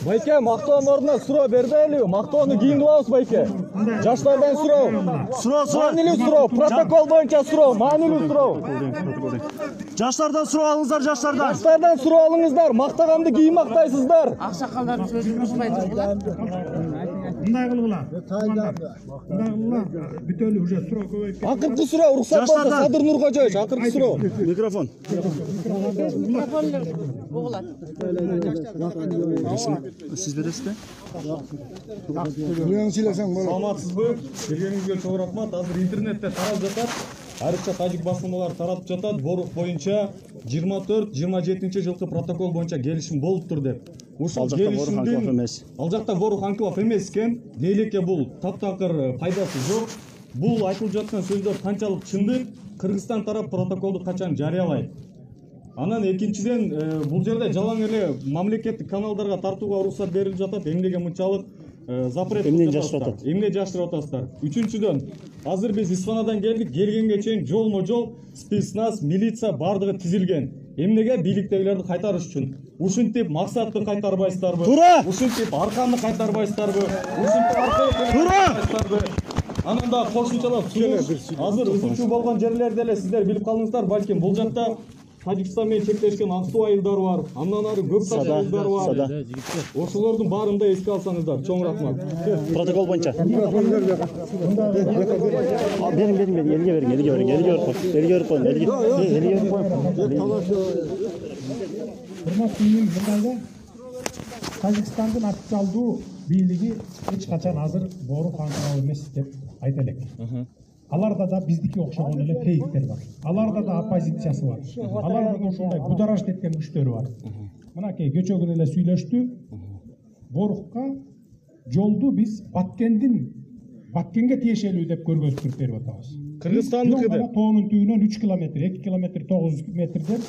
Байке, мактоонун ордуна суроо бербейли. Мактоону кийин кылабыз байке. Жаштардан суроо. Маанилүү суроо, протокол боюнча суроо, маанилүү суроо. Жаштардан суроо алыңыздар, жаштардан. Жаштардан суроо алыңыздар. Мактаганды кийин мактайсыздар. Аксакалдардын сөзүн кошпойт булар. Мындай кылгыла. Мындай кылгыла. Бүтөлү уже суроо көбөйүп. Акыркы суроо уруксат болсо Садыр Нуркожоевич, акыркы суроо. Микрофон. Микрофонду угулат. Siz бересизби? Саламатсызбы? Келгениңизге чоң рахмат. Азыр интернетте тарап жатат. Айрыкча тажик басылмалары таратып жатат. Борук боюнча 24-27 жылкы протокол боюнча келишим болуптур деп. Ушул келишимдин ал жакта Борук Анкилов эмес экен. Дейлеке бул таптакыр пайдасы жок. Бул айтылып жаткан сөздөр канчалык чындык? Кыргызстан тарап протоколду качан жарыялайт? Анан экинчиден бул жерде жалаң эле мамлекеттик каналдарга тартууга уруксат берилип жатат. Эмнеге мынчалык запрет эмне жаштырып атат? Эмне жаштырып атасыздар? Үчүнчүдөн, азыр биз Исфанадан келдик, келгенге чейин жолмо-жол спецназ, милиция бардыгы тизилген. Эмнеге? Бийликтегилерди кайтарыш үчүн. Ушинтип максатты кайтарбайсыздарбы? Туура! Ушинтип арканды кайтарбайсыздарбы? Ушинтип кайтарбайсыздарбы? Анан да кошумчалап азыр ызычуу болгон жерлерде эле сиздер билип калдыңыздар, балким бул жакта Тажикстан менен чектешкен ак суу айылдары бар, андан ары көп таш айылдары бар. Ошолордун баарында эске алсаңыздар, чоң рахмат. Протокол боюнча. Берин, элге берип коюң. Урматтуу мындайда Тажикстандын официалдуу бийлиги эч качан азыр Борук Анкилов эмес деп айта элек. Аларда да биздики окшогон эле фейктер бар. Аларда да оппозициясы бар. Аларда да ушундай будараш эткен күчтөрү бар. Мынакей кечээ күнү эле сүйлөштү. Борукка жолду биз Баткенге тиешелүү деп көргөзүп берип атабыз. Кыргызстандыкы деп. Тоонун түбүнөн 3 километр, 2 километр 900 метр деп